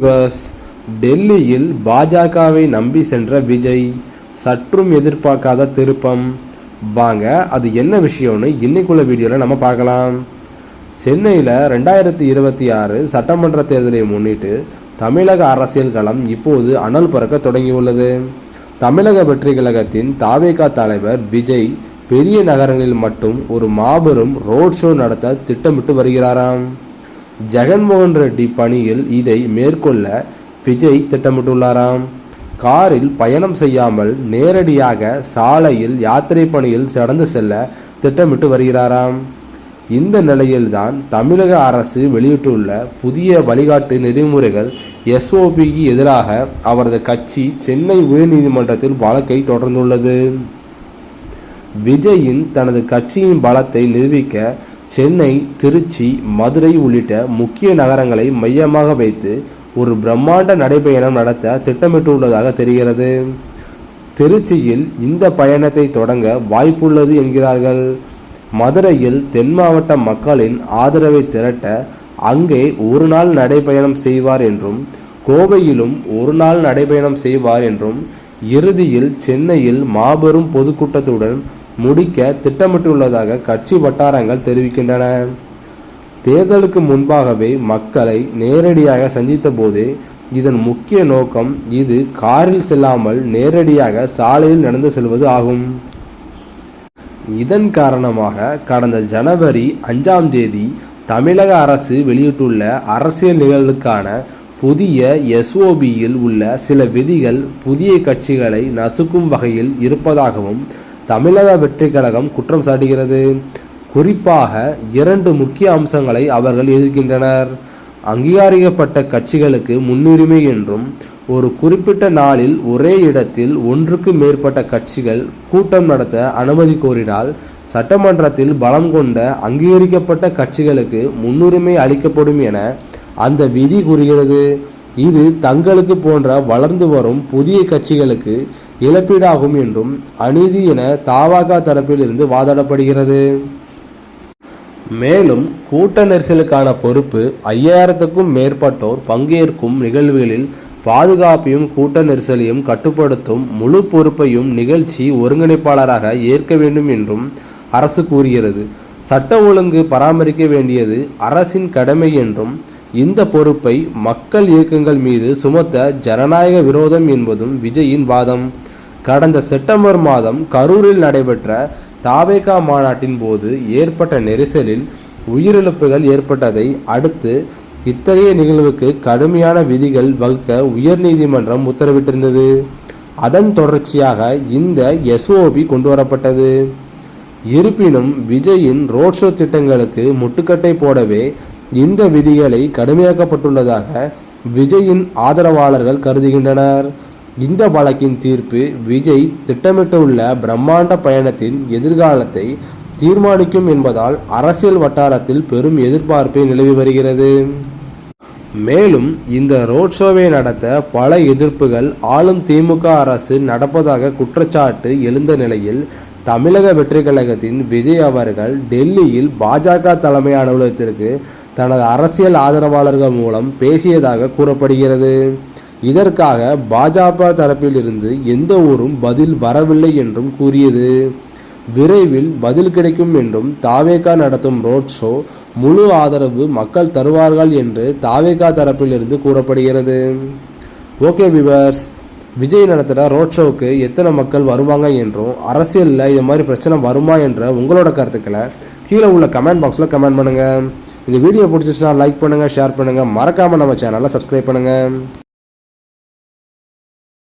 Bus டெல்லியில் பாஜகவை நம்பி சென்ற விஜய் சற்றும் எதிர்பார்க்காத திருப்பம். வாங்க அது என்ன விஷயம்னு இன்னைக்குள்ள வீடியோவில் நம்ம பார்க்கலாம். சென்னையில் 2026 சட்டமன்ற தேர்தலை முன்னிட்டு தமிழக அரசியல் களம் இப்போது அனல் பறக்க தொடங்கியுள்ளது. தமிழக வெற்றி கழகத்தின் தாவேகா தலைவர் விஜய் பெரிய நகரங்களில் மட்டும் ஒரு மாபெரும் ரோட் ஷோ நடத்த திட்டமிட்டு வருகிறாராம். ஜெகன்மோகன் ரெட்டி பணியில் இதை மேற்கொள்ள விஜய் திட்டமிட்டுள்ளாராம். காரில் பயணம் செய்யாமல் நேரடியாக சாலையில் யாத்திரை பணியில் நடந்து செல்ல திட்டமிட்டு வருகிறாராம். இந்த நிலையில்தான் தமிழக அரசு வெளியிட்டுள்ள புதிய வழிகாட்டு நெறிமுறைகள் SOPக்கு எதிராக அவரது கட்சி சென்னை உயர்நீதிமன்றத்தில் வழக்கை தொடர்ந்துள்ளது. விஜயின் தனது கட்சியின் பலத்தை நிரூபிக்க சென்னை, திருச்சி, மதுரை உள்ளிட்ட முக்கிய நகரங்களை மையமாக வைத்து ஒரு பிரம்மாண்ட நடைபயணம் நடத்த திட்டமிட்டுள்ளதாக தெரிகிறது. திருச்சியில் இந்த பயணத்தை தொடங்க வாய்ப்புள்ளது என்கிறார்கள். மதுரையில் தென் மாவட்ட மக்களின் ஆதரவை திரட்ட அங்கே ஒரு நாள் நடைபயணம் செய்வார் என்றும், கோவையிலும் ஒரு நாள் நடைபயணம் செய்வார் என்றும், இறுதியில் சென்னையில் மாபெரும் பொதுக்கூட்டத்துடன் முடிக்க திட்டமிட்டுள்ளதாக கட்சி வட்டாரங்கள் தெரிவிக்கின்றன. தேர்தலுக்கு முன்பாகவே மக்களை நேரடியாக சந்தித்த போதே இதன் முக்கிய நோக்கம் இது காரில் செல்லாமல் நேரடியாக சாலையில் நடந்து செல்வது ஆகும். இதன் காரணமாக கடந்த ஜனவரி 5ஆம் தேதி தமிழக அரசு வெளியிட்டுள்ள அரசியல் நிகழ்வுக்கான புதிய SOPயில் உள்ள சில விதிகள் புதிய கட்சிகளை நசுக்கும் வகையில் இருப்பதாகவும் தமிழக வெற்றி கழகம் குற்றம் சாட்டுகிறது. குறிப்பாக 2 முக்கிய அம்சங்களை அவர்கள் எதிர்க்கின்றனர். அங்கீகரிக்கப்பட்ட கட்சிகளுக்கு முன்னுரிமை என்றும், ஒரு குறிப்பிட்ட நாளில் ஒரே இடத்தில் ஒன்றுக்கு மேற்பட்ட கட்சிகள் கூட்டம் நடத்த அனுமதி கோரினால் சட்டமன்றத்தில் பலம் கொண்ட அங்கீகரிக்கப்பட்ட கட்சிகளுக்கு முன்னுரிமை அளிக்கப்படும் என அந்த விதி கூறுகிறது. இது தங்களுக்கு போன்ற வளர்ந்து வரும் புதிய கட்சிகளுக்கு இழப்பீடாகும் என்றும் அநீதி என தாவேகா தரப்பில் இருந்து வாதாடப்படுகிறது. மேலும் கூட்ட நெரிசலுக்கான பொறுப்பு 5000க்கும் மேற்பட்டோர் பங்கேற்கும் நிகழ்வுகளில் பாதுகாப்பையும் கூட்ட நெரிசலையும் கட்டுப்படுத்தும் முழு பொறுப்பையும் நிகழ்ச்சி ஒருங்கிணைப்பாளராக ஏற்க வேண்டும் என்றும் அரசு கூறுகிறது. சட்ட ஒழுங்கு பராமரிக்க வேண்டியது அரசின் கடமை என்றும், இந்த பொறுப்பை மக்கள் இயக்கங்கள் மீது சுமத்த ஜனநாயக விரோதம் என்பதும் விஜயின் வாதம். கடந்த செப்டம்பர் மாதம் கரூரில் நடைபெற்ற தாவேகா மாநாட்டின் போது ஏற்பட்ட நெரிசலில் உயிரிழப்புகள் ஏற்பட்டதை அடுத்து இத்தகைய நிகழ்வுக்கு கடுமையான விதிகள் வகுக்க உயர்நீதிமன்றம் உத்தரவிட்டிருந்தது. அதன் தொடர்ச்சியாக இந்த SOP கொண்டுவரப்பட்டது. இருப்பினும் விஜயின் ரோட் ஷோ திட்டங்களுக்கு முட்டுக்கட்டை போடவே இந்த விதிகளை கடுமையாக்கப்பட்டுள்ளதாக விஜயின் ஆதரவாளர்கள் கருதுகின்றனர். இந்த வழக்கின் தீர்ப்பு விஜய் திட்டமிட்டுள்ள பிரம்மாண்ட பயணத்தின் எதிர்காலத்தை தீர்மானிக்கும் என்பதால் அரசியல் வட்டாரத்தில் பெரும் எதிர்பார்ப்பை நிலவி வருகிறது. மேலும் இந்த ரோட் ஷோவை நடத்த பல எதிர்ப்புகள் ஆளும் திமுக அரசு நடப்பதாக குற்றச்சாட்டு எழுந்த நிலையில் தமிழக வெற்றி கழகத்தின் விஜய் அவர்கள் டெல்லியில் பாஜக தலைமை அலுவலகத்திற்கு தனது அரசியல் ஆதரவாளர்கள் மூலம் பேசியதாக கூறப்படுகிறது. இதற்காக பாஜக தரப்பில் இருந்து எந்த ஒரு பதில் வரவில்லை என்றும் கூறியது. விரைவில் பதில் கிடைக்கும் என்றும், தாவேகா நடத்தும் ரோட் ஷோ முழு ஆதரவு மக்கள் தருவார்கள் என்று தாவேகா தரப்பில் இருந்து கூறப்படுகிறது. ஓகே வியூவர்ஸ், விஜய் நடத்துகிற ரோட் ஷோவுக்கு எத்தனை மக்கள் வருவாங்க என்றும், அரசியலில் இது மாதிரி பிரச்சனை வருமா என்ற உங்களோட கருத்துக்களை கீழே உள்ள கமெண்ட் பாக்ஸில் கமெண்ட் பண்ணுங்கள். இந்த வீடியோ பிடிச்சிச்சுன்னா லைக் பண்ணுங்கள், ஷேர் பண்ணுங்கள், மறக்காமல் நம்ம சேனலை சப்ஸ்கிரைப் பண்ணுங்கள்.